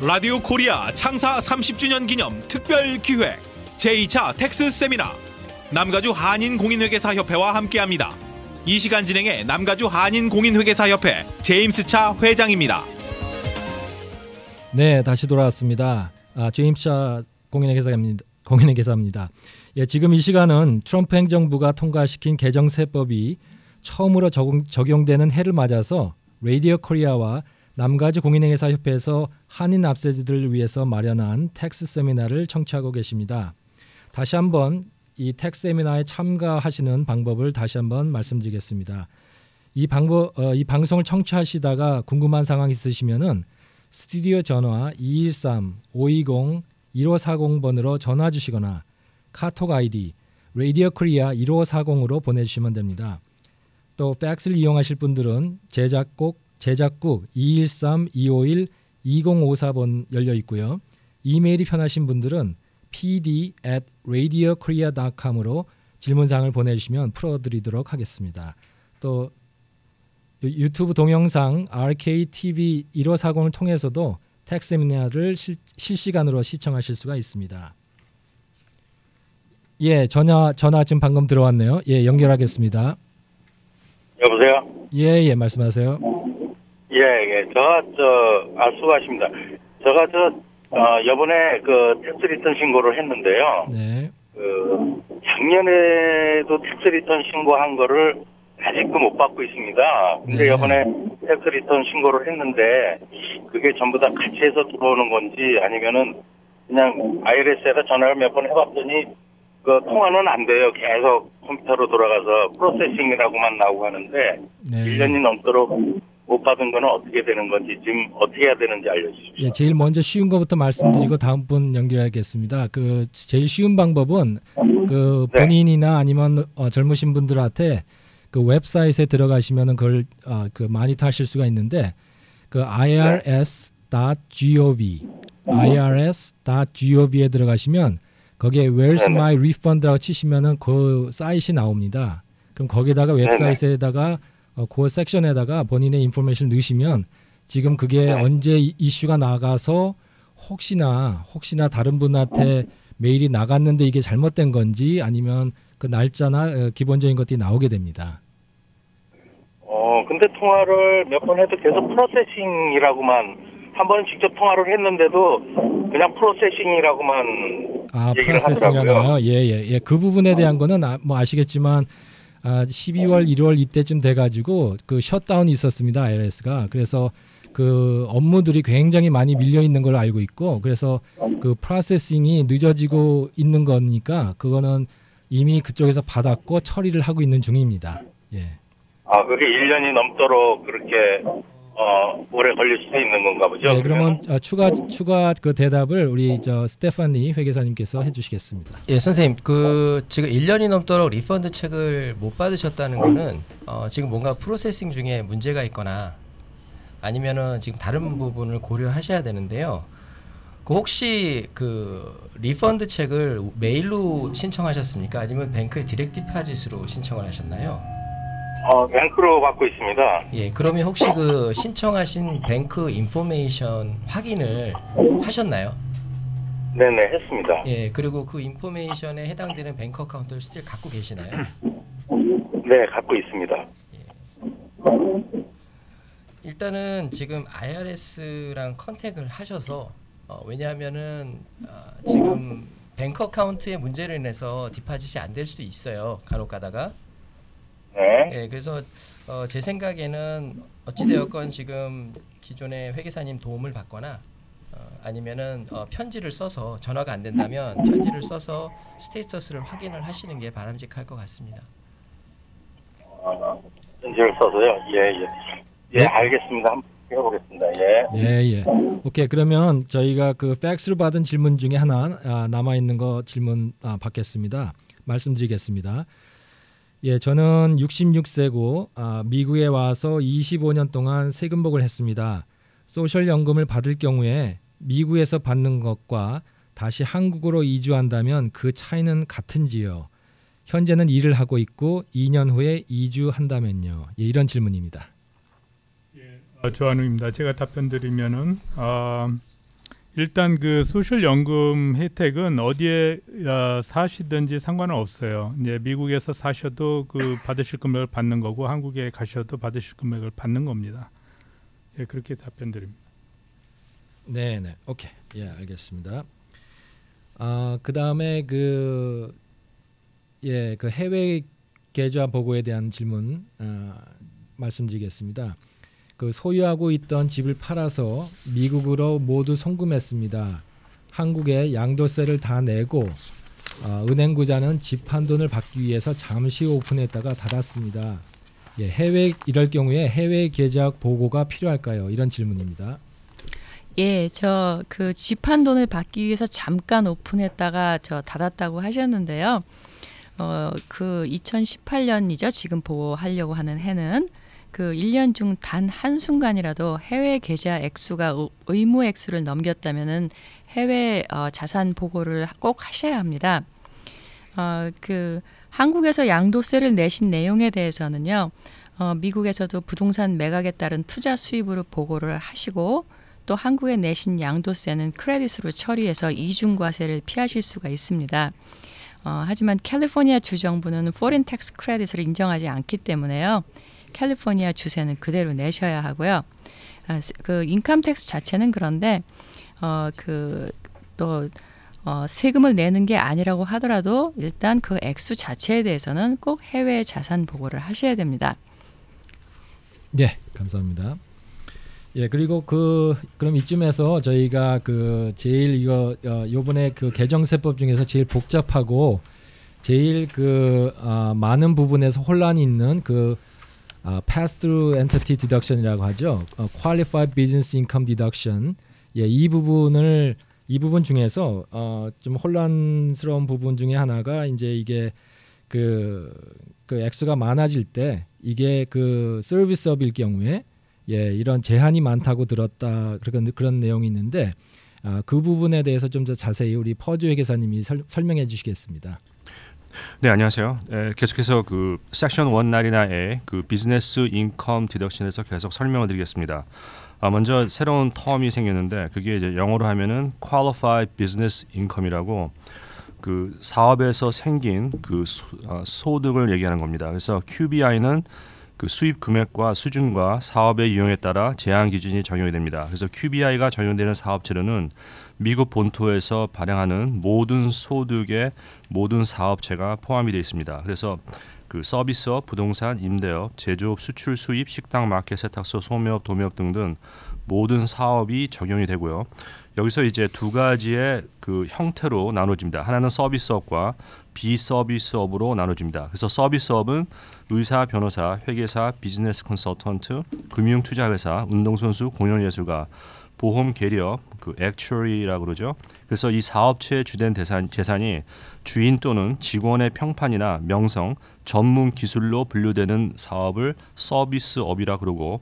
라디오 코리아 창사 30주년 기념 특별 기획 제2차 텍스 세미나 남가주 한인공인회계사협회와 함께합니다. 이 시간 진행의 남가주 한인공인회계사협회 제임스 차 회장입니다. 네, 다시 돌아왔습니다. 제임스 차 공인회계사입니다. 예, 지금 이 시간은 트럼프 행정부가 통과시킨 개정세법이 처음으로 적용되는 해를 맞아서 라디오 코리아와 남가주 공인회계사협회에서 한인 납세자들을 위해서 마련한 텍스 세미나를 청취하고 계십니다. 다시 한번 이 텍스 세미나에 참가하시는 방법을 다시 한번 말씀드리겠습니다. 이 방송을 청취하시다가 궁금한 상황이 있으시면은 스튜디오 전화 213-520-1540번으로 전화 주시거나 카톡 아이디 라디오 코리아 1540으로 보내주시면 됩니다. 또 팩스를 이용하실 분들은 제작국 213-251-2054번 열려 있고요. 이메일이 편하신 분들은 pd@radiokorea.com으로 질문사항을 보내주시면 풀어드리도록 하겠습니다. 또 유튜브 동영상 RKTV 1540을 통해서도 텍스 세미나를 실시간으로 시청하실 수가 있습니다. 예, 전화 지금 방금 들어왔네요. 예, 연결하겠습니다. 여보세요? 예, 말씀하세요. 예, 수고하십니다. 요번에 텍스 리턴 신고를 했는데요. 네. 작년에도 텍스 리턴 신고한 거를 아직도 못 받고 있습니다. 근데 네. 요번에 텍스 리턴 신고를 했는데 그게 전부 다 같이 해서 들어오는 건지 아니면은 그냥 IRS에다 전화를 몇 번 해봤더니 통화는 안 돼요. 계속 컴퓨터로 돌아가서 프로세싱이라고만 나오고 하는데 네. 1년이 넘도록 못 받은 거는 어떻게 되는 건지 지금 어떻게 해야 되는지 알려주십시오. 예, 제일 먼저 쉬운 것부터 말씀드리고 다음 분 연결하겠습니다. 제일 쉬운 방법은 네. 본인이나 아니면 젊으신 분들한테 웹사이트에 들어가시면은 그걸 마니터하실 수가 있는데 irs.gov에 들어가시면 거기에 Where's 네네. my refund라고 치시면은 그 사이트이 나옵니다. 그럼 거기다가 웹사이트에다가 그 섹션에다가 본인의 인포메이션을 넣으시면 지금 그게 네. 언제 이슈가 나가서 혹시나 다른 분한테 메일이 나갔는데 이게 잘못된 건지 아니면 그 날짜나 기본적인 것들이 나오게 됩니다. 근데 통화를 몇 번 해도 계속 프로세싱이라고만 한 번 직접 통화를 했는데도 그냥 프로세싱이라고만 얘기를 프로세싱이라고요? 하더라고요. 예. 그 부분에 대한 거는 아시겠지만 12월, 1월 이때쯤 돼가지고 셧다운이 있었습니다. IRS가. 그래서 업무들이 굉장히 많이 밀려 있는 걸로 알고 있고, 그래서 프로세싱이 늦어지고 있는 거니까 그거는 이미 그쪽에서 받았고 처리를 하고 있는 중입니다. 예. 그게 1년이 넘도록 그렇게 오래 걸릴 수 있는 건가 보죠? 네, 그러면 추가 대답을 우리 스테파니 회계사님께서 해주시겠습니다. 예, 선생님, 지금 1년이 넘도록 리펀드 책을 못 받으셨다는 거는 지금 뭔가 프로세싱 중에 문제가 있거나 아니면은 지금 다른 부분을 고려하셔야 되는데요. 혹시 리펀드 책을 메일로 신청하셨습니까? 아니면 뱅크의 디렉트 디파짓으로 신청을 하셨나요? 뱅크로 받고 있습니다. 예, 그러면 혹시 신청하신 뱅크 인포메이션 확인을 하셨나요? 네네, 했습니다. 예, 그리고 그 인포메이션에 해당되는 뱅크 어카운트를 스틸 갖고 계시나요? 네, 갖고 있습니다. 일단은 지금 IRS랑 컨택을 하셔서 왜냐하면은 지금 뱅크 어카운트의 문제로 인해서 디파짓이 안 될 수도 있어요. 간혹 가다가. 네. 예, 그래서 제 생각에는 어찌되었건 지금 기존의 회계사님 도움을 받거나 아니면은 편지를 써서 전화가 안 된다면 편지를 써서 스테이터스를 확인을 하시는 게 바람직할 것 같습니다. 편지를 써서요? 예, 알겠습니다. 한번 해보겠습니다. 예. 오케이, 그러면 저희가 팩스로 받은 질문 중에 하나 남아있는 거 질문 받겠습니다. 말씀드리겠습니다. 예, 저는 66세고 미국에 와서 25년 동안 세금복을 했습니다. 소셜연금을 받을 경우에 미국에서 받는 것과 다시 한국으로 이주한다면 그 차이는 같은지요? 현재는 일을 하고 있고 2년 후에 이주한다면요? 예, 이런 질문입니다. 조한우입니다. 제가 답변 드리면은 일단 그 소셜연금 혜택은 어디에 사시든지 상관은 없어요. 이제 미국에서 사셔도 그 받으실 금액을 받는 거고 한국에 가셔도 받으실 금액을 받는 겁니다. 예, 그렇게 답변드립니다. 네, 오케이, 예, 알겠습니다. 그 다음에 그 해외 계좌 보고에 대한 질문 말씀드리겠습니다. 그 소유하고 있던 집을 팔아서 미국으로 모두 송금했습니다. 한국에 양도세를 다 내고 은행 구자는 집 판 돈을 받기 위해서 잠시 오픈했다가 닫았습니다. 예, 이럴 경우에 해외 계좌 보고가 필요할까요? 이런 질문입니다. 예, 저 그 집 한 돈을 받기 위해서 잠깐 오픈했다가 닫았다고 하셨는데요. 그 2018년이죠. 지금 보고하려고 하는 해는 그 1년 중 단 한순간이라도 해외 계좌 액수가 의무 액수를 넘겼다면은 해외 자산 보고를 꼭 하셔야 합니다. 그 한국에서 양도세를 내신 내용에 대해서는요. 미국에서도 부동산 매각에 따른 투자 수입으로 보고를 하시고 또 한국에 내신 양도세는 크레딧으로 처리해서 이중과세를 피하실 수가 있습니다. 하지만 캘리포니아 주정부는 foreign tax credit을 인정하지 않기 때문에요. 캘리포니아 주세는 그대로 내셔야 하고요. 그 인컴 텍스 자체는 그런데 세금을 내는 게 아니라고 하더라도 일단 그 액수 자체에 대해서는 꼭 해외 자산 보고를 하셔야 됩니다. 네, 감사합니다. 예, 그리고 그럼 이쯤에서 저희가 그 제일 요번에 그 개정세법 중에서 제일 복잡하고 제일 많은 부분에서 혼란이 있는 pass-through entity deduction이라고 하죠. qualified business income deduction. 예, 이 부분 중에서 좀 혼란스러운 부분 중에 하나가 이제 이게 그 액수가 많아질 때 이게 그 서비스업일 경우에 예, 이런 제한이 많다고 들었다 그런 내용이 있는데 그 부분에 대해서 좀 더 자세히 우리 퍼주 회계사님이 설명해 주시겠습니다. 네, 안녕하세요. 계속해서 그 섹션 199의 그 비즈니스 인컴 디덕션에서 계속 설명을 드리겠습니다. 먼저 새로운 텀이 생겼는데 그게 이제 영어로 하면은 qualified business income이라고 그 사업에서 생긴 그 소득을 얘기하는 겁니다. 그래서 QBI는 그 수입 금액과 수준과 사업의 유형에 따라 제한 기준이 적용이 됩니다. 그래서 QBI가 적용되는 사업체로는 미국 본토에서 발행하는 모든 소득의 모든 사업체가 포함이 되어 있습니다. 그래서 그 서비스업, 부동산, 임대업, 제조업, 수출, 수입, 식당, 마켓, 세탁소, 소매업, 도매업 등등 모든 사업이 적용이 되고요. 여기서 이제 두 가지의 그 형태로 나눠집니다. 하나는 서비스업과 비서비스업으로 나눠집니다. 그래서 서비스업은 의사, 변호사, 회계사, 비즈니스 컨설턴트, 금융투자회사, 운동선수, 공연예술가, 보험 계리업, 그 액추어리라고 그러죠. 그래서 이 사업체의 주된 재산이 주인 또는 직원의 평판이나 명성, 전문 기술로 분류되는 사업을 서비스업이라 그러고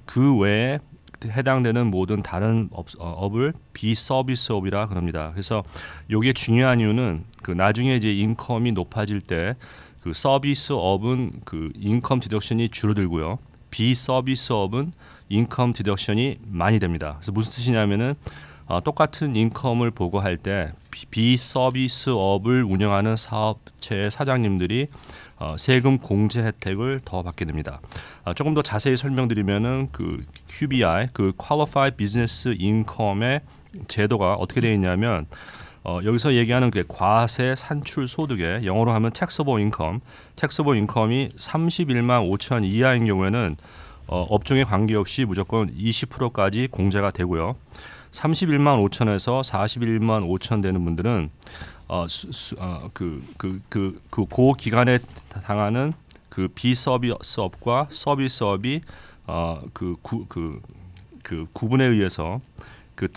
그 외에 해당되는 모든 다른 업을 비서비스업이라 그럽니다. 그래서 이게 중요한 이유는 그 나중에 이제 인컴이 높아질 때 그 서비스업은 그 인컴 디덕션이 줄어들고요. 비서비스업은 인컴 디덕션이 많이 됩니다. 그래서 무슨 뜻이냐면은 똑같은 인컴을 보고할 때 비서비스업을 운영하는 사업체의 사장님들이 세금 공제 혜택을 더 받게 됩니다. 조금 더 자세히 설명드리면은 그 QBI, 그 Qualified Business Income의 제도가 어떻게 되어 있냐면 여기서 얘기하는 그 과세 산출 소득에 영어로 하면 taxable income, taxable income이 31만 5천 이하인 경우에는 업종에 관계없이 무조건 20%까지 공제가 되고요. 31만 5천에서 41만 5천 되는 분들은 그 기간에 당하는 그 비서비스업과 서비스업이 그 구분에 의해서 그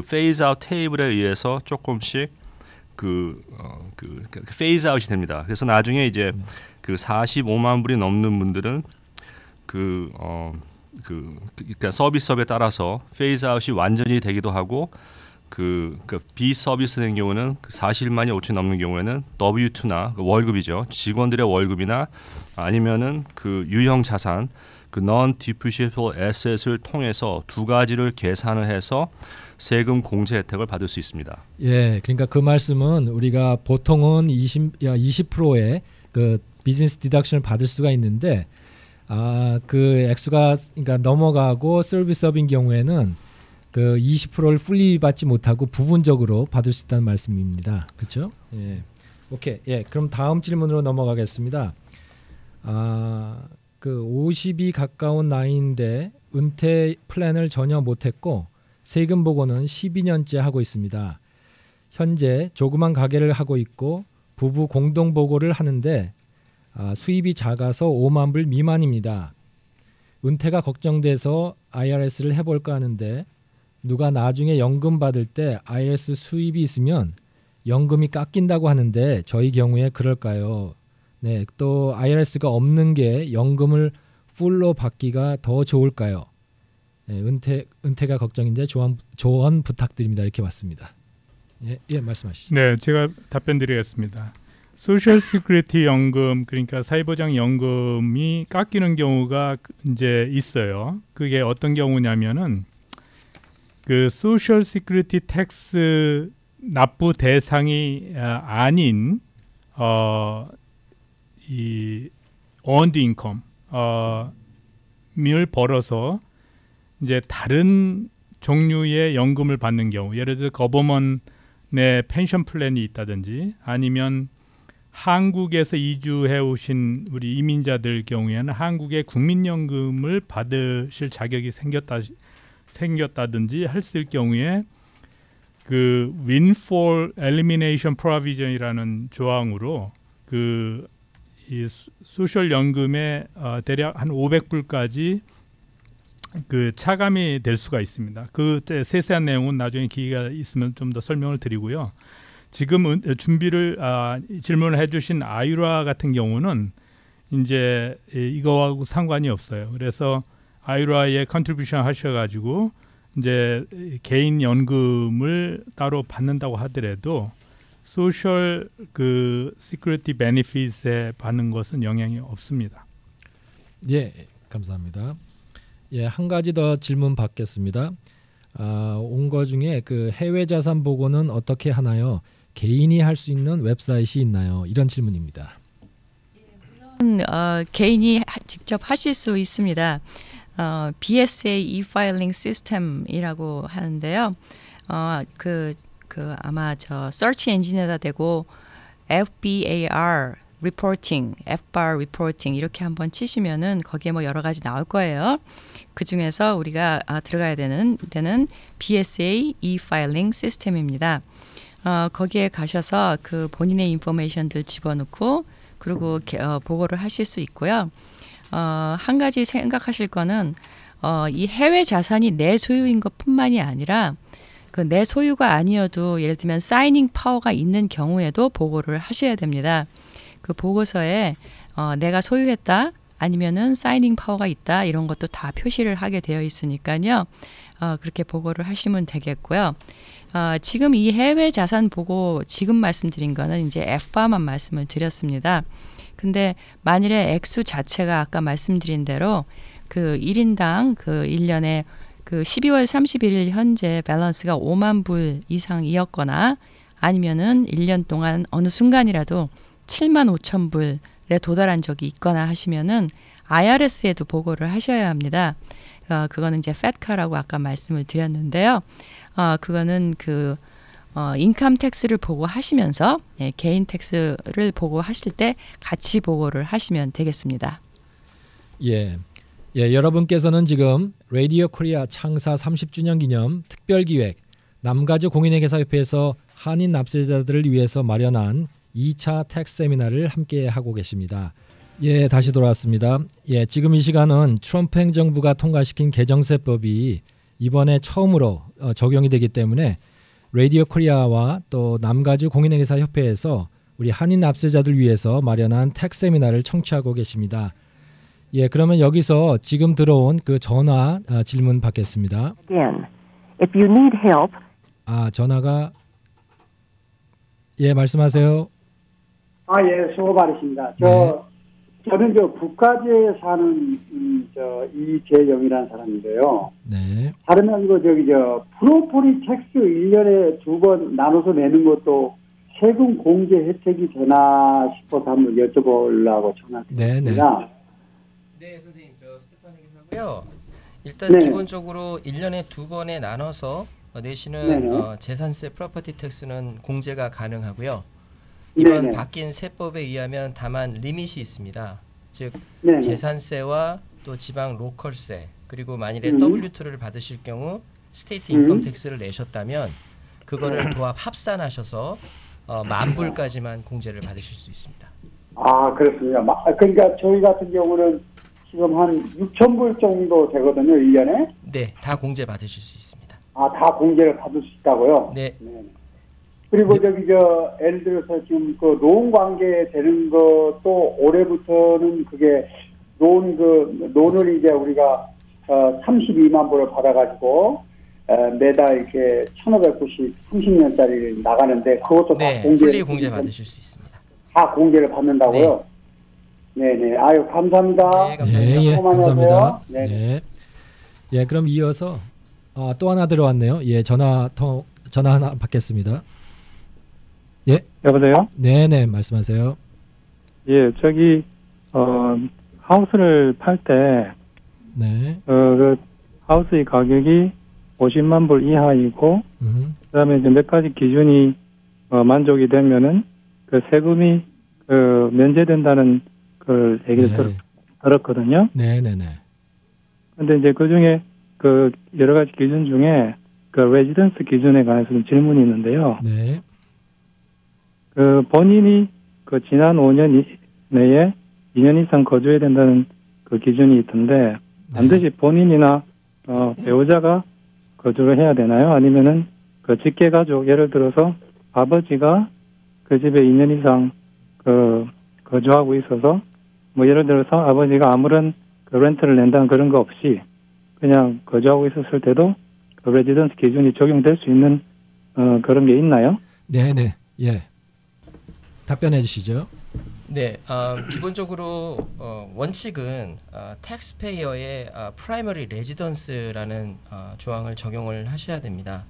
페이즈 아웃 테이블에 의해서 조금씩 페이즈 아웃이 됩니다. 그래서 나중에 이제 그 45만 불이 넘는 분들은 그러니까 서비스업에 따라서 페이즈 아웃이 완전히 되기도 하고 그 비서비스된 경우는 41만이 5천 넘는 경우에는 W2나 월급이죠. 직원들의 월급이나 아니면은 그 유형 자산 그 non-depreciable asset을 통해서 두 가지를 계산을 해서 세금 공제 혜택을 받을 수 있습니다. 예, 그러니까 그 말씀은 우리가 보통은 20%의 그 비즈니스 디덕션을 받을 수가 있는데 그 액수가 그러니까 넘어가고 서비스업인 경우에는 그 20%를 풀리 받지 못하고 부분적으로 받을 수 있다는 말씀입니다. 그렇죠? 예. 오케이. 예. 그럼 다음 질문으로 넘어가겠습니다. 그 50이 가까운 나이인데 은퇴 플랜을 전혀 못했고 세금 보고는 12년째 하고 있습니다. 현재 조그만 가게를 하고 있고 부부 공동 보고를 하는데 수입이 작아서 5만 불 미만입니다. 은퇴가 걱정돼서 IRS를 해볼까 하는데 누가 나중에 연금 받을 때 IRS 수입이 있으면 연금이 깎인다고 하는데 저희 경우에 그럴까요? 네, 또 IRS가 없는 게 연금을 풀로 받기가 더 좋을까요? 네, 은퇴가 걱정인데 조언 부탁드립니다. 이렇게 왔습니다. 예, 말씀하시죠. 네, 제가 답변 드리겠습니다. 소셜 시큐리티 연금, 그러니까 사회보장 연금이 깎이는 경우가 이제 있어요. 그게 어떤 경우냐면은 그 소셜 시큐리티 텍스 납부 대상이 아닌 이 earned income 을 벌어서 이제 다른 종류의 연금을 받는 경우, 예를 들어 거버먼의 펜션 플랜이 있다든지 아니면 한국에서 이주해 오신 우리 이민자들 경우에는 한국의 국민연금을 받으실 자격이 생겼다든지 했을 경우에 그 windfall elimination provision이라는 조항으로 그 이 소셜 연금에 대략 한 500불까지 그 차감이 될 수가 있습니다. 그 세세한 내용은 나중에 기회가 있으면 좀 더 설명을 드리고요. 지금 질문을 해주신 아유라 같은 경우는 이제 이거하고 상관이 없어요. 그래서 아유라에 컨트리뷰션 하셔가지고 이제 개인 연금을 따로 받는다고 하더라도 소셜 그 시큐리티 베네핏에 받는 것은 영향이 없습니다. 예, 감사합니다. 예, 한 가지 더 질문 받겠습니다. 온 거 중에 그 해외 자산 보고는 어떻게 하나요? 개인이 할 수 있는 웹사이트이 있나요? 이런 질문입니다. 개인이 직접 하실 수 있습니다. BSA e-filing system이라고 하는데요. 그 아마 저 search 엔진에다 대고 FBAR reporting, FBAR reporting 이렇게 한번 치시면은 거기에 뭐 여러 가지 나올 거예요. 그 중에서 우리가 들어가야 되는 BSA e-filing 시스템입니다. 거기에 가셔서 그 본인의 인포메이션들 집어넣고 그리고 보고를 하실 수 있고요. 한 가지 생각하실 거는 이 해외 자산이 내 소유인 것뿐만이 아니라 그 내 소유가 아니어도 예를 들면 사이닝 파워가 있는 경우에도 보고를 하셔야 됩니다. 그 보고서에 내가 소유했다 아니면은 사이닝 파워가 있다 이런 것도 다 표시를 하게 되어 있으니까요. 그렇게 보고를 하시면 되겠고요. 지금 이 해외 자산 보고 지금 말씀드린 거는 이제 FBAR만 말씀을 드렸습니다. 근데 만일에 액수 자체가 아까 말씀드린 대로 그 1인당 그 1년에 그 12월 31일 현재 밸런스가 5만 불 이상이었거나 아니면은 1년 동안 어느 순간이라도 7만 5천 불에 도달한 적이 있거나 하시면은 IRS에도 보고를 하셔야 합니다. 그거는 이제 FATCA라고 아까 말씀을 드렸는데요. 그거는 그 인컴 텍스를 보고하시면서 개인 텍스를 보고하실 때 같이 보고를 하시면 되겠습니다. 예, 여러분께서는 지금 라디오 코리아 창사 30주년 기념 특별기획 남가주 공인회계사협회에서 한인 납세자들을 위해서 마련한 2차 텍스 세미나를 함께 하고 계십니다. 예, 다시 돌아왔습니다. 예, 지금 이 시간은 트럼프 행정부가 통과시킨 개정세법이 이번에 처음으로 적용이 되기 때문에 라디오 코리아와 또 남가주 공인회계사협회에서 우리 한인 납세자들 위해서 마련한 텍스 세미나를 청취하고 계십니다. 예, 그러면 여기서 지금 들어온 그 전화 질문 받겠습니다. Again, if you need help. 전화가 예, 말씀하세요. 예, 수고 많으십니다. 저는 저 국가지에 사는 이재영이라는 사람인데요. 네. 다름 아니고 프로퍼리 텍스 1년에 2번 나눠서 내는 것도 세금 공제 혜택이 되나 싶어서 한번 여쭤보려고 전화드렸습니다. 네, 선생님, 저 스테파니 기사고요. 일단 네. 기본적으로 1년에 2번에 나눠서 내시는 재산세 프로퍼티 텍스는 공제가 가능하고요. 이번 네네. 바뀐 세법에 의하면 다만 리밋이 있습니다. 즉 네네. 재산세와 또 지방 로컬세 그리고 만일에 W2를 받으실 경우 스테이트 인컴 텍스를 내셨다면 그거를 도합 합산하셔서 10,000불까지만 공제를 받으실 수 있습니다. 아, 그렇습니다. 그러니까 저희 같은 경우는 지금 한 6,000불 정도 되거든요, 1년에. 네, 다 공제 받으실 수 있습니다. 아, 다 공제를 받을 수 있다고요? 네. 그리고 예를 들어서 지금 그 노원 관계 되는 것도 올해부터는 그게 논을 이제 우리가 32만 불을 받아가지고 매달 이렇게 1,590 30년짜리 나가는데 그것도 다 풀리 공제 받으실 수 있습니다. 다 공제를 받는다고요? 네네. 아유, 감사합니다. 네, 감사합니다. 예, 감사합니다. 네. 네. 예, 그럼 이어서 또 하나 들어왔네요. 예, 전화 하나 받겠습니다. 예. 여보세요? 네네, 말씀하세요. 예, 하우스를 팔 때, 네. 그 하우스의 가격이 50만 불 이하이고, 그 다음에 이제 몇 가지 기준이 만족이 되면은 그 세금이 면제된다는 그 얘기를 들었거든요. 네네네. 근데 이제 그 중에 그 여러 가지 기준 중에 그 레지던스 기준에 관해서 좀 질문이 있는데요. 네. 그 본인이 그 지난 5년 내에 2년 이상 거주해야 된다는 그 기준이 있던데 반드시 본인이나 배우자가 거주를 해야 되나요? 아니면은 그 직계 가족 예를 들어서 아버지가 그 집에 2년 이상 거주하고 있어서 뭐 예를 들어서 아버지가 아무런 그 렌트를 낸다는 그런 거 없이 그냥 거주하고 있었을 때도 그 레지던스 기준이 적용될 수 있는 그런 게 있나요? 네네. 예. 답변해 주시죠. 네, 기본적으로 원칙은 텍스페이어의 프라이머리 레지던스라는 조항을 적용을 하셔야 됩니다.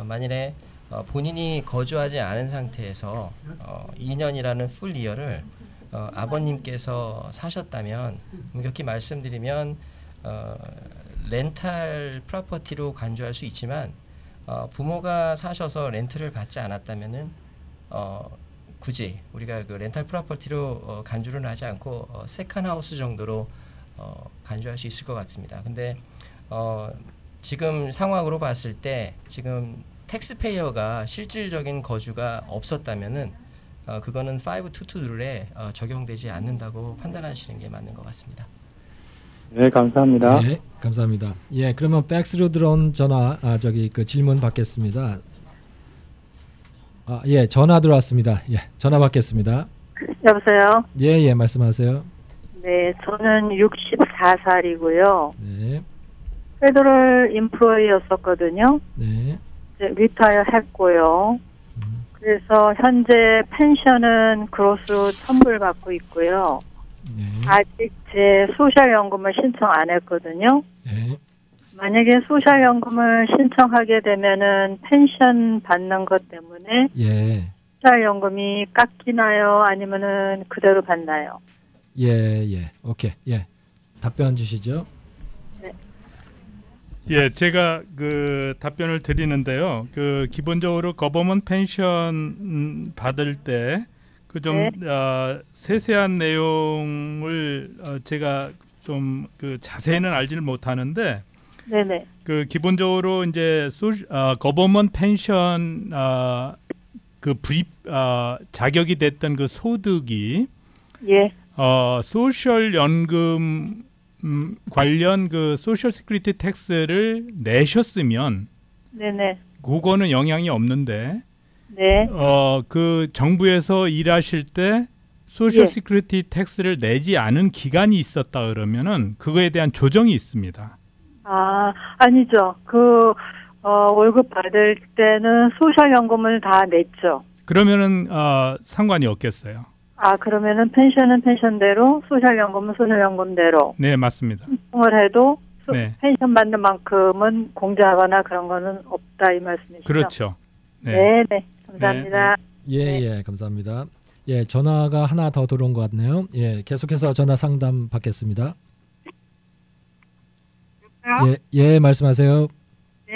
만일에 본인이 거주하지 않은 상태에서 2년이라는 풀 이어를 아버님께서 사셨다면 엄격히 말씀드리면 렌탈 프로퍼티로 간주할 수 있지만 부모가 사셔서 렌트를 받지 않았다면은 굳이 우리가 그 렌탈 프로퍼티로 간주를 하지 않고 세컨 하우스 정도로 간주할 수 있을 것 같습니다. 근데 지금 상황으로 봤을 때 지금 텍스페이어가 실질적인 거주가 없었다면은 그거는 522 룰에 적용되지 않는다고 판단하시는 게 맞는 것 같습니다. 네, 감사합니다. 네, 감사합니다. 예, 그러면 팩스로 들어온 전화 그 질문 받겠습니다. 예, 전화 들어왔습니다. 예, 전화 받겠습니다. 여보세요? 예, 말씀하세요. 네, 저는 64살이고요. 네. 페더럴 임플로이였었거든요. 네. 이제 리타이어 했고요. 그래서 현재 펜션은 그로스 1,000불 받고 있고요. 네. 아직 제 소셜연금을 신청 안 했거든요. 네. 만약에 소셜연금을 신청하게 되면은 펜션 받는 것 때문에 예. 소셜연금이 깎이나요? 아니면은 그대로 받나요? 예. 오케이. 예. 답변 주시죠. 네. 예, 제가 그 답변을 드리는데요. 그 기본적으로 거버먼트 펜션 받을 때 그 좀 세세한 내용을 제가 좀 그 자세히는 알지를 못하는데, 네네. 그 기본적으로 이제 거버먼트 펜션 그 자격이 됐던 그 소득이 소셜 연금 관련 그 소셜 시큐리티 텍스를 내셨으면 네네. 그거는 영향이 없는데 네. 그 정부에서 일하실 때 소셜 시큐리티 텍스를 내지 않은 기간이 있었다 그러면은 그거에 대한 조정이 있습니다. 아니죠. 월급 받을 때는 소셜연금을 다 냈죠. 그러면은 상관이 없겠어요. 그러면은 펜션은 펜션대로, 소셜연금은 소셜연금대로. 네, 맞습니다. 신청을 해도 네. 펜션 받는 만큼은 공제하거나 그런 거는 없다 이 말씀이시죠? 그렇죠. 네, 네. 감사합니다. 예, 감사합니다. 예, 전화가 하나 더 들어온 것 같네요. 예, 계속해서 전화 상담 받겠습니다. 예, 말씀하세요. 네,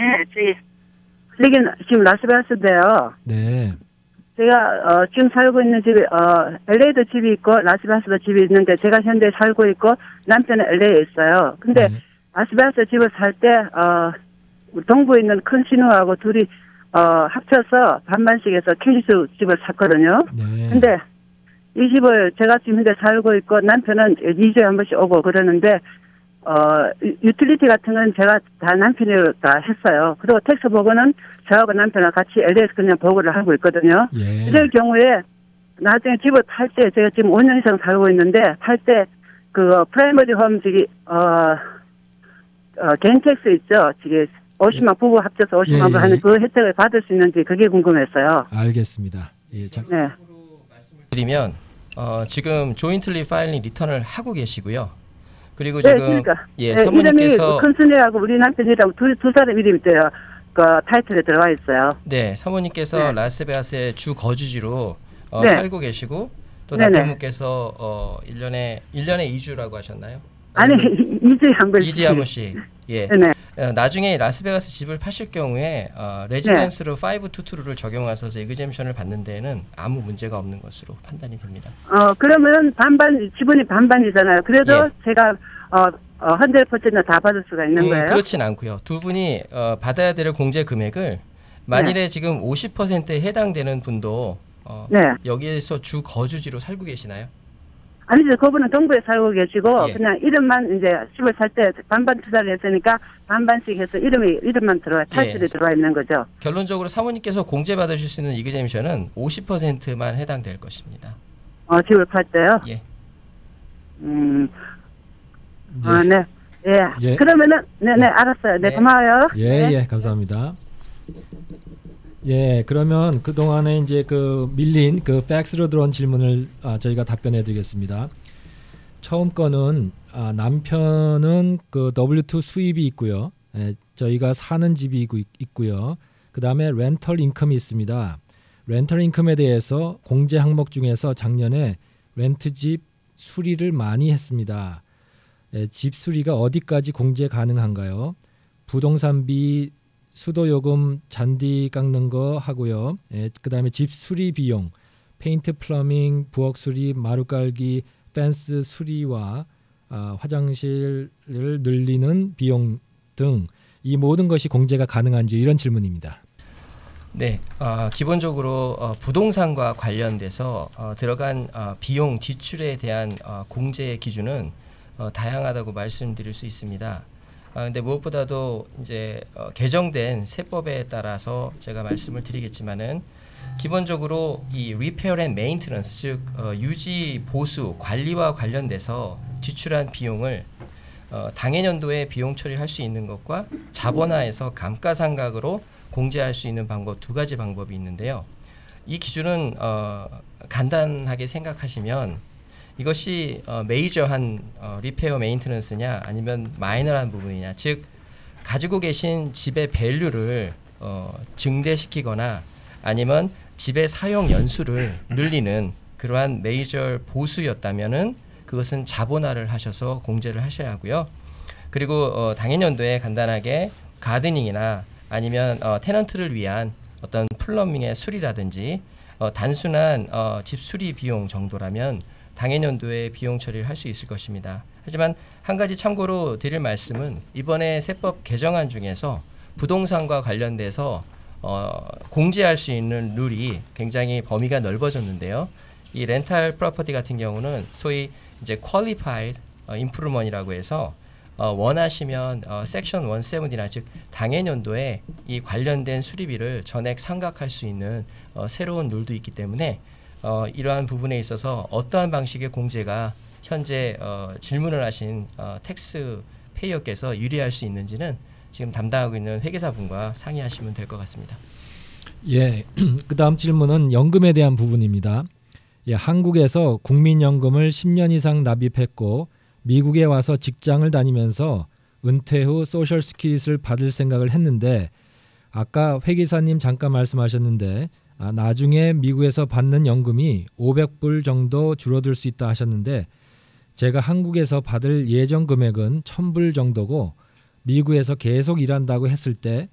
여기 지금 라스베가스인데요. 네. 제가 지금 살고 있는 집이 LA도 집이 있고 라스베가스도 집이 있는데 제가 현재 살고 있고 남편은 LA에 있어요. 근데 라스베가스 집을 살 때 동부에 있는 큰 신우하고 둘이 합쳐서 반반씩 해서 퀴리스 집을 샀거든요. 네. 근데 이 집을 제가 지금 현재 살고 있고 남편은 2주에 한 번씩 오고 그러는데 유틸리티 같은 건 제가 다 남편이 다 했어요. 그리고 텍스 보고는 저하고 남편하고 같이 LA에서 그냥 보고를 하고 있거든요. 예. 이럴 경우에 나중에 집을 팔 때 제가 지금 5년 이상 살고 있는데 팔 때 그 프라이머리 홈 저기 개인 텍스 있죠. 저기 50만 부부 합쳐서 50만 불 하는 그 혜택을 받을 수 있는지 그게 궁금했어요. 알겠습니다. 예, 네. 드리면 지금 조인틀리 파일링 리턴을 하고 계시고요. 그리고 지금 그러니까. 사모님께서 이름이 큰순이하고 우리 남편이랑 두 사람 이름이 있어요. 그 타이틀에 들어가 있어요. 네, 사모님께서 라스베가스의 주 거주지로 네. 살고 계시고 또 네네. 남편분께서 1년에 2주라고 하셨나요? 아니 2주에 한 번씩. 2주에 한 번씩. 예. 네네. 나중에 라스베가스 집을 파실 경우에 레지던스로 522를 적용하셔서 에그젬션을 받는 데에는 아무 문제가 없는 것으로 판단이 됩니다. 그러면 반반 지분이 반반이잖아요. 그래도 예. 제가 100% 다 받을 수가 있는 거예요? 그렇진 않고요. 두 분이 받아야 될 공제 금액을 만일에 지금 50%에 해당되는 분도 네. 여기에서 주 거주지로 살고 계시나요? 아니죠. 그분은 동부에 살고 계시고 예. 그냥 이름만 이제 집을 살 때 반반 투자를 했으니까 반반씩 해서 이름만 들어가 타이틀이 들어가 있는 거죠. 결론적으로 사모님께서 공제 받으실 수 있는 이그젬션은 50%만 해당될 것입니다. 집을 팔 때요? 예. 네. 예. 예. 그러면은 네, 알았어요. 네, 고마워요. 예, 감사합니다. 예, 그러면 그 동안에 이제 그 밀린 그 팩스로 들어온 질문을 저희가 답변해드리겠습니다. 처음 거는 남편은 그 W2 수입이 있고요. 저희가 사는 집이 있고요. 그 다음에 렌털 인컴이 있습니다. 렌털 인컴에 대해서 공제 항목 중에서 작년에 렌트집 수리를 많이 했습니다. 집 수리가 어디까지 공제 가능한가요? 부동산비, 수도요금, 잔디 깎는 거 하고요. 그 다음에 집 수리 비용, 페인트, 플러밍, 부엌 수리, 마루 깔기, 펜스 수리와 화장실을 늘리는 비용 등 이 모든 것이 공제가 가능한지 이런 질문입니다. 네, 기본적으로 부동산과 관련돼서 들어간 비용 지출에 대한 공제 기준은 다양하다고 말씀드릴 수 있습니다. 근데 무엇보다도 이제 개정된 세법에 따라서 제가 말씀을 드리겠지만은 기본적으로 이 repair and maintenance 즉 유지 보수 관리와 관련돼서 지출한 비용을 당해년도에 비용 처리할 수 있는 것과 자본화해서 감가상각으로 공제할 수 있는 방법 두 가지 방법이 있는데요. 이 기준은 간단하게 생각하시면 이것이 메이저한 리페어 메인테넌스냐 아니면 마이너한 부분이냐 즉 가지고 계신 집의 밸류를 증대시키거나 아니면 집의 사용 연수를 늘리는 그러한 메이저 보수였다면은 그것은 자본화를 하셔서 공제를 하셔야 하고요. 그리고 당해년도에 간단하게 가드닝이나 아니면 테넌트를 위한 어떤 플러밍의 수리라든지 단순한 집 수리 비용 정도라면 당해년도에 비용 처리를 할 수 있을 것입니다. 하지만 한 가지 참고로 드릴 말씀은 이번에 세법 개정안 중에서 부동산과 관련돼서 공제할 수 있는 룰이 굉장히 범위가 넓어졌는데요. 이 렌탈 프로퍼티 같은 경우는 소위 이제 qualified improvement이라고 해서 원하시면 섹션 170이나 즉 당해년도에 이 관련된 수리비를 전액 상각할 수 있는 새로운 룰도 있기 때문에 이러한 부분에 있어서 어떠한 방식의 공제가 현재 질문을 하신 텍스 페이어께서 유리할 수 있는지는 지금 담당하고 있는 회계사분과 상의하시면 될 것 같습니다. 예, 그 다음 질문은 연금에 대한 부분입니다. 예, 한국에서 국민연금을 10년 이상 납입했고 미국에 와서 직장을 다니면서 은퇴 후 소셜 시큐리티를 받을 생각을 했는데 아까 회 기사님 잠깐 말씀하셨는데 나중에 미국에서 받는 연금이 500불 정도 줄어들 수 있다 하셨는데 제가 한국에서 받을 예정 금액은 1000불 정도고 미국에서 계속 일한다고 했을 때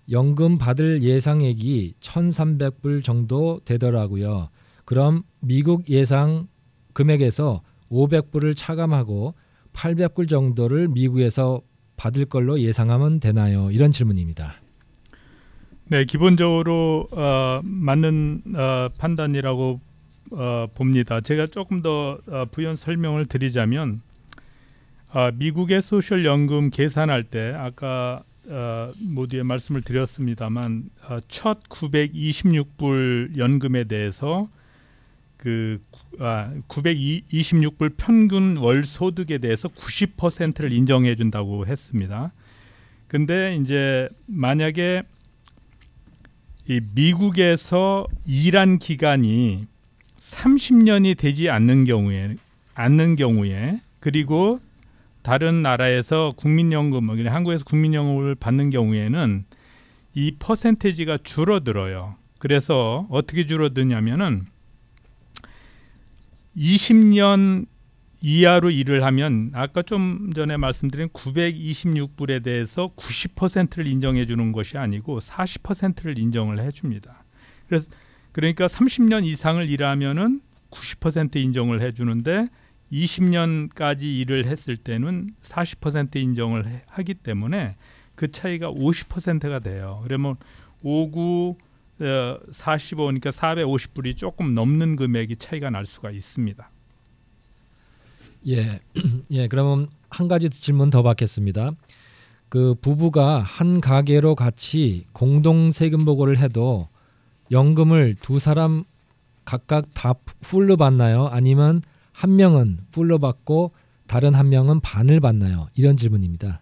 연금 받을 예상액이 1300불 정도 되더라고요. 그럼 미국 예상 금액에서 500불을 차감하고 800불 정도를 미국에서 받을 걸로 예상하면 되나요? 이런 질문입니다. 네, 기본적으로 맞는 판단이라고 봅니다. 제가 조금 더 부연 설명을 드리자면 미국의 소셜연금 계산할 때 아까 모두에 말씀을 드렸습니다만 첫 926불 연금에 대해서 그 926불 평균 월 소득에 대해서 90%를 인정해 준다고 했습니다. 근데 이제 만약에 이 미국에서 일한 기간이 30년이 되지 않는 경우에 그리고 다른 나라에서 국민연금, 한국에서 국민연금을 받는 경우에는 이 퍼센테이지가 줄어들어요. 그래서 어떻게 줄어드냐면은 20년 이하로 일을 하면 아까 좀 전에 말씀드린 926불에 대해서 90%를 인정해 주는 것이 아니고 40%를 인정을 해 줍니다. 그러니까 30년 이상을 일하면은 90% 인정을 해 주는데 20년까지 일을 했을 때는 40% 인정을 하기 때문에 그 차이가 50%가 돼요. 그러면 59, 45니까 450불이 조금 넘는 금액이 차이가 날 수가 있습니다. 예, 예. 그러면 한 가지 질문 더 받겠습니다. 그 부부가 한 가게로 같이 공동 세금 보고를 해도 연금을 두 사람 각각 다 풀로 받나요? 아니면 한 명은 풀로 받고 다른 한 명은 반을 받나요? 이런 질문입니다.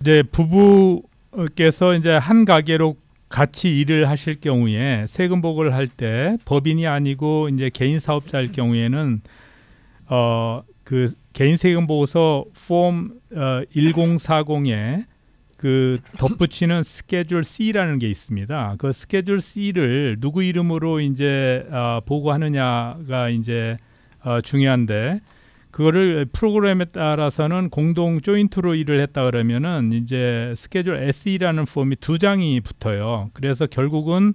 이제 부부께서 이제 한 가게로 같이 일을 하실 경우에 세금 보고를 할 때 법인이 아니고 이제 개인 사업자일 경우에는 그 개인 세금 보고서 폼 1040에 그 덧붙이는 스케줄 C라는 게 있습니다. 그 스케줄 C를 누구 이름으로 이제 보고하느냐가 이제 중요한데 그거를 프로그램에 따라서는 공동 조인트로 일을 했다 그러면은 이제 스케줄 SE라는 폼이 2장이 붙어요. 그래서 결국은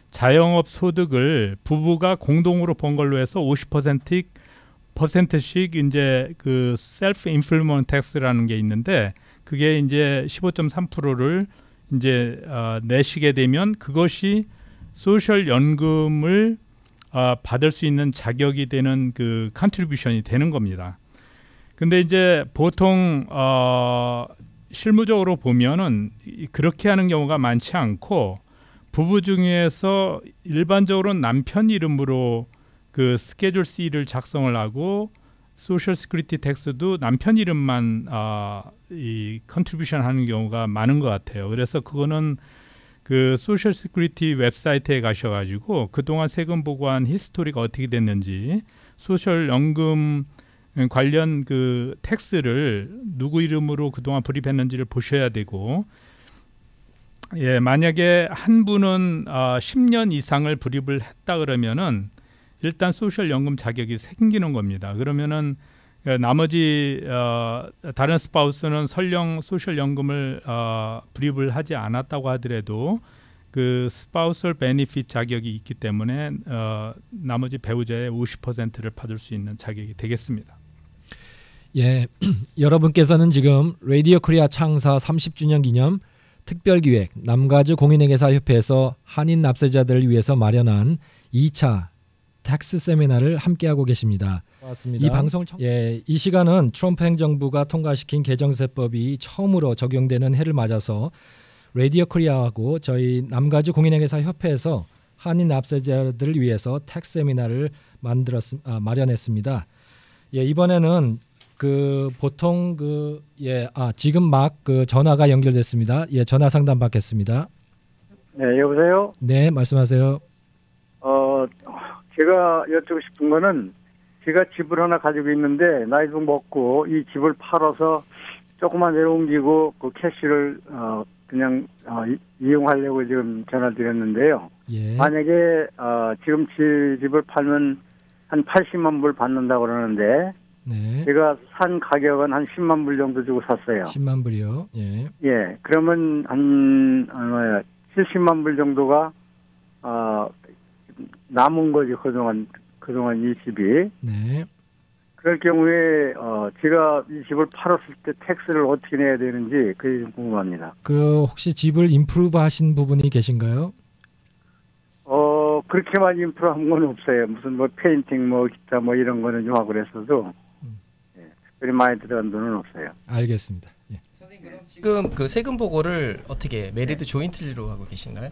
자영업 소득을 부부가 공동으로 번 걸로 해서 50%씩 이제 그 셀프 인플루먼트 텍스라는 게 있는데 그게 이제 15.3%를 이제 내시게 되면 그것이 소셜 연금을 받을 수 있는 자격이 되는 그 컨트리뷰션이 되는 겁니다. 근데 이제 보통 실무적으로 보면은 그렇게 하는 경우가 많지 않고 부부 중에서 일반적으로 남편 이름으로 그 스케줄 C를 작성을 하고 소셜 시큐리티 텍스도 남편 이름만 이 컨트리뷰션 하는 경우가 많은 것 같아요. 그래서 그거는 그 소셜 시큐리티 웹사이트에 가셔가지고 그동안 세금 보고한 히스토리가 어떻게 됐는지 소셜 연금 관련 그 텍스를 누구 이름으로 그동안 불입했는지를 보셔야 되고 예, 만약에 한 분은 10년 이상을 불입을 했다 그러면은 일단 소셜 연금 자격이 생기는 겁니다. 그러면은 나머지 다른 스파우스는 설령 소셜 연금을 불입을 하지 않았다고 하더라도 그 스파우설 베니핏 자격이 있기 때문에 나머지 배우자의 50%를 받을 수 있는 자격이 되겠습니다. 예, 여러분께서는 지금 라디오 코리아 창사 30주년 기념 특별기획 남가주 공인회계사협회에서 한인 납세자들을 위해서 마련한 2차 텍스 세미나를 함께하고 계십니다. 맞습니다. 이 방송을 이 시간은 트럼프 행정부가 통과시킨 개정세법이 처음으로 적용되는 해를 맞아서 라디오 코리아하고 저희 남가주 공인회계사협회에서 한인 납세자들을 위해서 텍스 세미나를 마련했습니다. 예, 이번에는 그 보통 지금 막 그 전화가 연결됐습니다. 예, 전화 상담 받겠습니다. 네, 여보세요? 네, 말씀하세요. 제가 여쭙고 싶은 거는 제가 집을 하나 가지고 있는데 나이도 먹고 이 집을 팔아서 조금만 내려옮기고 그 캐시를 그냥 이용하려고 지금 전화 드렸는데요. 예. 만약에 지금 집을 팔면 한 80만 불 받는다고 그러는데 네. 제가 산 가격은 한 10만 불 정도 주고 샀어요. 10만 불이요. 예. 예. 그러면 한 70만 불 정도가 남은 거지 그동안 이 집이. 네. 그럴 경우에 제가 이 집을 팔았을 때 텍스를 어떻게 내야 되는지 그게 좀 궁금합니다. 그 혹시 집을 임프루브 하신 부분이 계신가요? 그렇게 많이 임프루한 건 없어요. 무슨 뭐 페인팅 뭐 기타 뭐 이런 거는 좀 하고 그랬어도 특별히 많이 들어간 돈은 없어요. 알겠습니다. 예. 지금 그 세금 보고를 어떻게 메리드 조인트리로 하고 계신가요?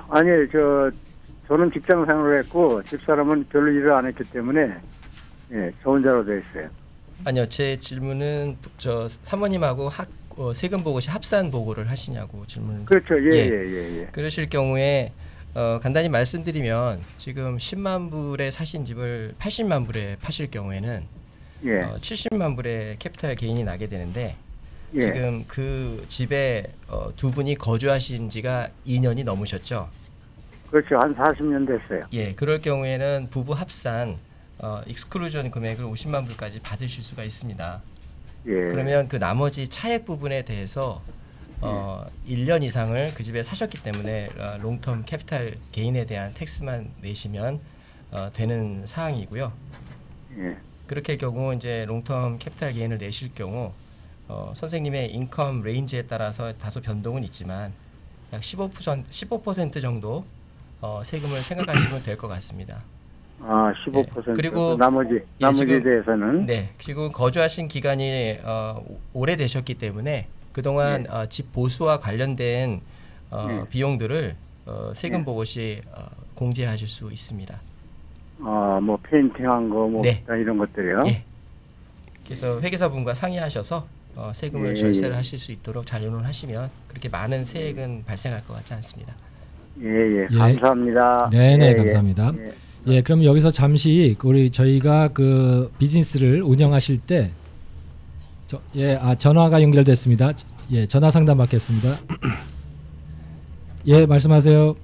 아니요. 저는 직장 생활을 했고 집사람은 별로 일을 안 했기 때문에 저 혼자로 되어 있어요. 아니요. 제 질문은 저 사모님하고 세금 보고 시 합산 보고를 하시냐고 질문을. 그렇죠. 예. 그러실 경우에 간단히 말씀드리면 지금 10만 불에 사신 집을 80만 불에 파실 경우에는 70만 불의 캐피탈 게인이 나게 되는데 지금 그 집에 두 분이 거주하신 지가 2년이 넘으셨죠? 그렇죠. 한 40년 됐어요. 예, 그럴 경우에는 부부 합산 익스클루전 금액을 50만 불까지 받으실 수가 있습니다. 예. 그러면 그 나머지 차액 부분에 대해서 1년 이상을 그 집에 사셨기 때문에 롱텀 캐피탈 게인에 대한 텍스만 내시면 되는 사항이고요. 예. 그렇게 할 경우 이제 롱텀 캐피탈 게인을 내실 경우 선생님의 인컴 레인지에 따라서 다소 변동은 있지만 약 15% 정도 세금을 생각하시면 될 것 같습니다. 15%. 네. 그리고 나머지에 대해서는 네. 지금 거주하신 기간이 오래되셨기 때문에 그동안 집 보수와 관련된 비용들을 세금 보고 시 공제하실 수 있습니다. 뭐 페인팅한 거 뭐 이런 것들이요. 예. 그래서 회계사분과 상의하셔서 세금을 절세를 하실 수 있도록 잔존을 하시면 그렇게 많은 세액은 발생할 것 같지 않습니다. 예. 감사합니다. 네네, 감사합니다. 예, 그럼 여기서 잠시 저희가 그 비즈니스를 운영하실 때 전화가 연결됐습니다. 예, 전화 상담 받겠습니다. 예, 말씀하세요.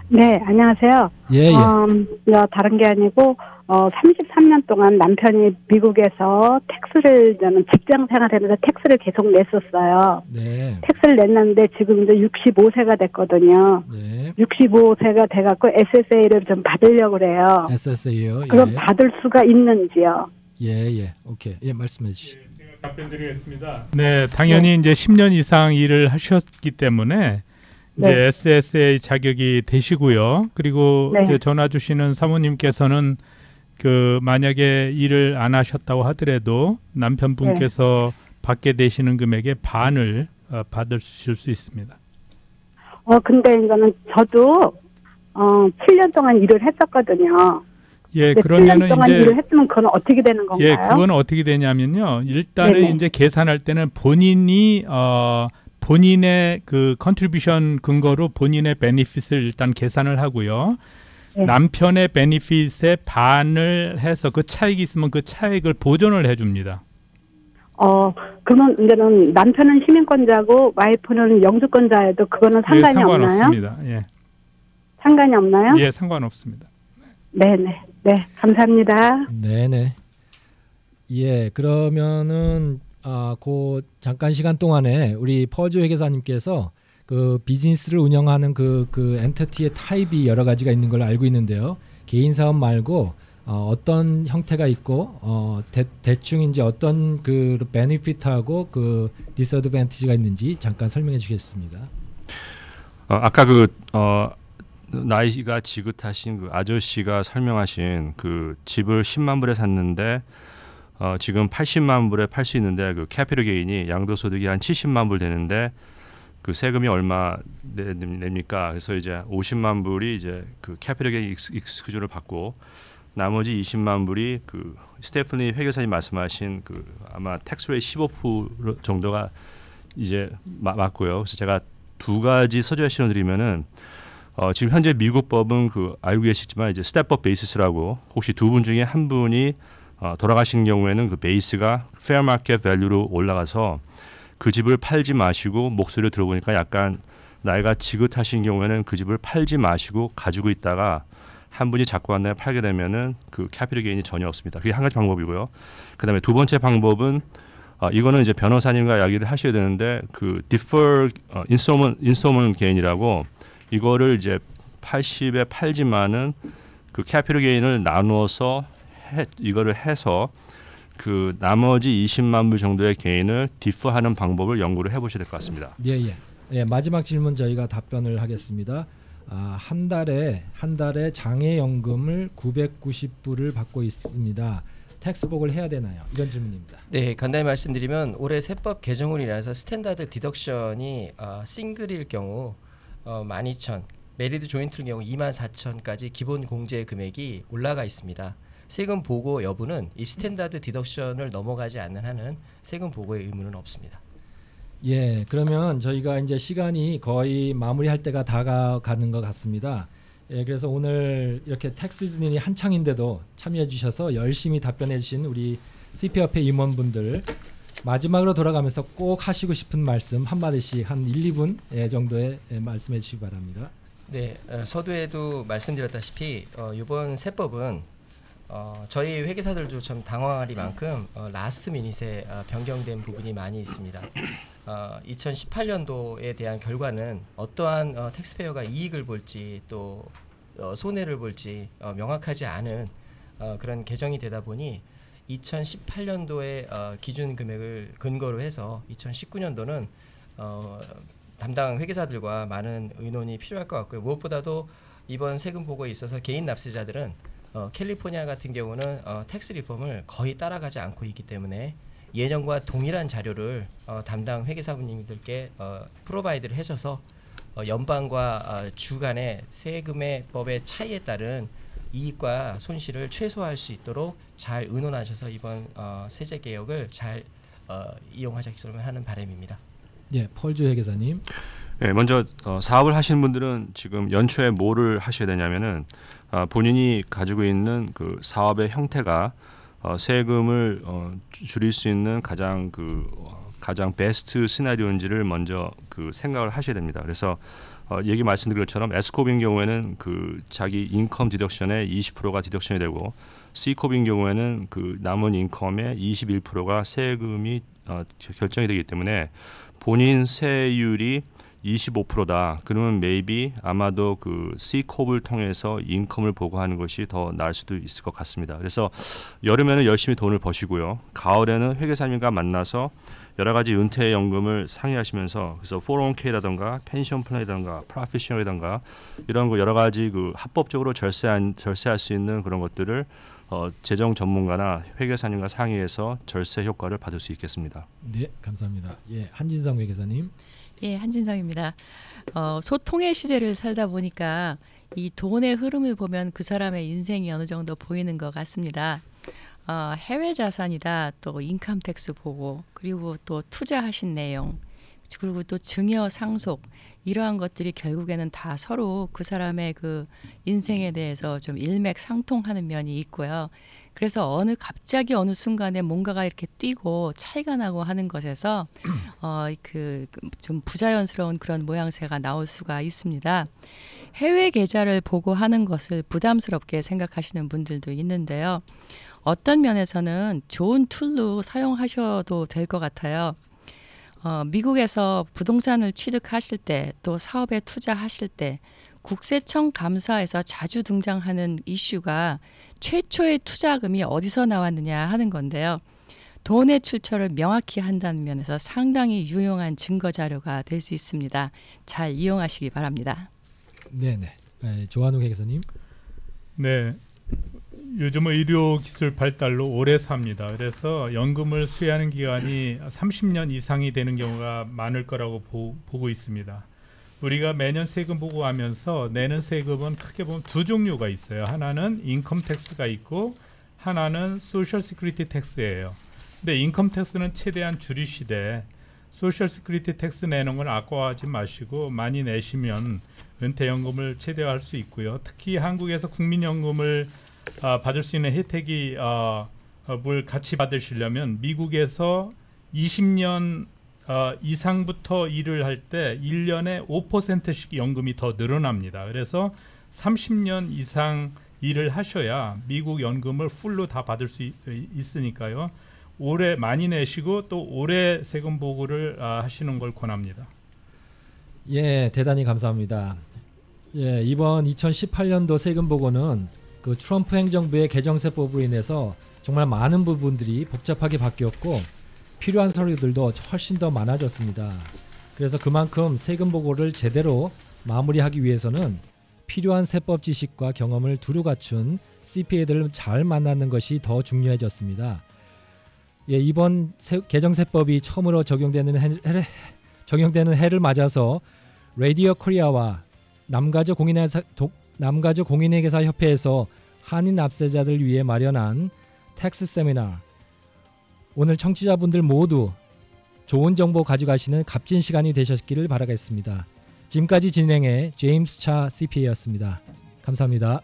네, 안녕하세요. 예. 다른 게 아니고 33년 동안 남편이 미국에서 텍스를 저는 직장 생활하면서 텍스를 계속 냈었어요. 네. 텍스를 냈는데 지금 이제 65세가 됐거든요. 네. 65세가 돼갖고 SSA를 좀 받으려고 그래요. SSA요. 그럼 받을 수가 있는지요? 예. 오케이. 예, 말씀해 주시죠. 답변드리겠습니다. 네, 당연히 이제 10년 이상 일을 하셨기 때문에 이제 SSA 자격이 되시고요. 그리고 전화 주시는 사모님께서는 그 만약에 일을 안 하셨다고 하더라도 남편분께서 받게 되시는 금액의 반을 받으실 수 있습니다. 근데 이거는 저도 7년 동안 일을 했었거든요. 예, 그러면은 7년 동안 이제 일을 했으면 그건 어떻게 되는 건가요? 예, 그건 어떻게 되냐면요. 일단은 이제 계산할 때는 본인이 본인의 그 컨트리뷰션 근거로 본인의 베니핏을 일단 계산을 하고요. 남편의 베니핏의 반을 해서 그 차익이 있으면 그 차익을 보존을 해줍니다. 그러면 이제는 남편은 시민권자고 와이프는 영주권자여도 그거는 상관이 없나요? 상관없습니다. 예. 상관이 없나요? 예, 상관없습니다. 네, 감사합니다. 네네. 예, 그러면은 그 잠깐 시간 동안에 우리 퍼즈 회계사님께서 그 비즈니스를 운영하는 그 엔티티의 타입이 여러 가지가 있는 걸로 알고 있는데요. 개인 사업 말고 어떤 형태가 있고 대충 이제 어떤 그 베니핏하고 그 디스어드밴티지가 있는지 잠깐 설명해 주시겠습니다. 아까 나이가 지긋하신 그 아저씨가 설명하신 그 집을 10만 불에 샀는데 지금 80만 불에 팔 수 있는데 그 캐피털 게인이 양도소득이 한 70만 불 되는데 그 세금이 얼마 냅니까? 그래서 이제 50만 불이 이제 그 캐피털 게인 익스큐즈를 받고 나머지 20만 불이 그 스테프니 회계사님 말씀하신 그 아마 텍스 레이트 15% 정도가 이제 맞고요. 그래서 제가 두 가지 서류에 실어드리면은 지금 현재 미국 법은 그 알고 계시지만 이제 스텝업 베이시스라고 혹시 두 분 중에 한 분이 돌아가신 경우에는 그 베이스가 페어 마켓 밸류로 올라가서 그 집을 팔지 마시고 목소리를 들어보니까 약간 나이가 지긋하신 경우에는 그 집을 팔지 마시고 가지고 있다가 한 분이 자꾸 한 다음에 팔게 되면은 그 캐피털 게인이 전혀 없습니다. 그게 한 가지 방법이고요. 그다음에 두 번째 방법은 이거는 이제 변호사님과 이야기를 하셔야 되는데 그 defer installment gain이라고 이거를 이제 80에 팔지만은 그 캐피털 게인을 나누어서 이거를 해서 그 나머지 20만 불 정도의 게인을 디퍼하는 방법을 연구를 해보셔야 될 것 같습니다. 예, 마지막 질문 저희가 답변을 하겠습니다. 한 달에 장애연금을 990불을 받고 있습니다. 텍스복을 해야 되나요? 이런 질문입니다. 네, 간단히 말씀드리면 올해 세법 개정으로 인해서 스탠다드 디덕션이 싱글일 경우 12,000, 메리드 조인트일 경우 24,000까지 기본 공제 금액이 올라가 있습니다. 세금 보고 여부는 이 스탠다드 디덕션을 넘어가지 않는 한은 세금 보고의 의무는 없습니다. 예, 그러면 저희가 이제 시간이 거의 마무리할 때가 다가가는 것 같습니다. 예, 그래서 오늘 이렇게 텍스 시즌이 한창인데도 참여해 주셔서 열심히 답변해 주신 우리 CP협회 임원분들 마지막으로 돌아가면서 꼭 하시고 싶은 말씀 한마디씩 한 1, 2분 정도의 말씀해 주시기 바랍니다. 네, 서두에도 말씀드렸다시피 이번 세법은 저희 회계사들도 참 당황하리만큼 라스트 미닛에 변경된 부분이 많이 있습니다. 2018년도에 대한 결과는 어떠한 텍스페어가 이익을 볼지 또 손해를 볼지 명확하지 않은 그런 개정이 되다 보니 2018년도의 기준 금액을 근거로 해서 2019년도는 담당 회계사들과 많은 의논이 필요할 것 같고요. 무엇보다도 이번 세금 보고에 있어서 개인 납세자들은 캘리포니아 같은 경우는 텍스 리폼을 거의 따라가지 않고 있기 때문에 예년과 동일한 자료를 담당 회계사분님들께 프로바이드를 해줘서 연방과 주 간의 세금의 법의 차이에 따른 이익과 손실을 최소화할 수 있도록 잘 의논하셔서 이번 세제 개혁을 잘 이용하셨으면 하는 바람입니다. 예, 펄주 회계사님. 네, 먼저 사업을 하시는 분들은 지금 연초에 뭐를 하셔야 되냐면은 본인이 가지고 있는 그 사업의 형태가 세금을 줄일 수 있는 가장 베스트 시나리오인지를 먼저 그 생각을 하셔야 됩니다. 그래서 얘기 말씀드린 것처럼 S컵인 경우에는 그 자기 인컴 디덕션의 20%가 디덕션이 되고 C컵인 경우에는 그 남은 인컴의 21%가 세금이 결정이 되기 때문에 본인 세율이 25%다. 그러면 maybe 아마도 그 C컵을 통해서 인컴을 보고하는 것이 더 나을 수도 있을 것 같습니다. 그래서 여름에는 열심히 돈을 버시고요. 가을에는 회계사님과 만나서 여러 가지 은퇴연금을 상의하시면서 그래서 401k라든가 펜션 플랜이라든가 프로페셔널이라든가 이런 거 여러 가지 그 합법적으로 절세할 수 있는 그런 것들을 재정 전문가나 회계사님과 상의해서 절세 효과를 받을 수 있겠습니다. 네, 감사합니다. 예, 한진성 회계사님. 예, 한진성입니다. 소통의 시대를 살다 보니까 이 돈의 흐름을 보면 그 사람의 인생이 어느 정도 보이는 것 같습니다. 해외 자산이다, 또 인컴 텍스 보고, 그리고 또 투자하신 내용, 그리고 또 증여 상속 이러한 것들이 결국에는 다 서로 그 사람의 그 인생에 대해서 좀 일맥상통하는 면이 있고요. 그래서 갑자기 어느 순간에 뭔가가 이렇게 뛰고 차이가 나고 하는 것에서 좀 부자연스러운 그런 모양새가 나올 수가 있습니다. 해외 계좌를 보고 하는 것을 부담스럽게 생각하시는 분들도 있는데요. 어떤 면에서는 좋은 툴로 사용하셔도 될 것 같아요. 미국에서 부동산을 취득하실 때 또 사업에 투자하실 때 국세청 감사에서 자주 등장하는 이슈가 최초의 투자금이 어디서 나왔느냐 하는 건데요. 돈의 출처를 명확히 한다는 면에서 상당히 유용한 증거 자료가 될 수 있습니다. 잘 이용하시기 바랍니다. 네네. 조한욱 회계사님. 네. 요즘은 의료기술 발달로 오래 삽니다. 그래서 연금을 수혜하는 기간이 30년 이상이 되는 경우가 많을 거라고 보고 있습니다. 우리가 매년 세금 보고하면서 내는 세금은 크게 보면 두 종류가 있어요. 하나는 인컴 텍스가 있고 하나는 소셜 시큐리티 텍스예요. 근데 인컴 텍스는 최대한 줄이시되 소셜 시큐리티 텍스 내는 걸 아까워하지 마시고 많이 내시면 은퇴연금을 최대화할 수 있고요. 특히 한국에서 국민연금을 받을 수 있는 혜택이 뭘 같이 받으시려면 미국에서 20년 이상부터 일을 할 때 1년에 5%씩 연금이 더 늘어납니다. 그래서 30년 이상 일을 하셔야 미국 연금을 풀로 다 받을 수 있으니까요. 올해 많이 내시고 또 올해 세금 보고를 하시는 걸 권합니다. 예, 대단히 감사합니다. 예, 이번 2018년도 세금 보고는 그 트럼프 행정부의 개정세법으로 인해서 정말 많은 부분들이 복잡하게 바뀌었고 필요한 서류들도 훨씬 더 많아졌습니다. 그래서 그만큼 세금 보고를 제대로 마무리하기 위해서는 필요한 세법 지식과 경험을 두루 갖춘 CPA들을 잘 만나는 것이 더 중요해졌습니다. 예, 이번 개정세법이 처음으로 적용되는 해를 맞아서 라디오 코리아와 남가주 공인회계사 협회에서 한인 납세자들 위해 마련한 텍스 세미나, 오늘 청취자분들 모두 좋은 정보 가져가시는 값진 시간이 되셨기를 바라겠습니다. 지금까지 진행해 제임스 차 CPA였습니다. 감사합니다.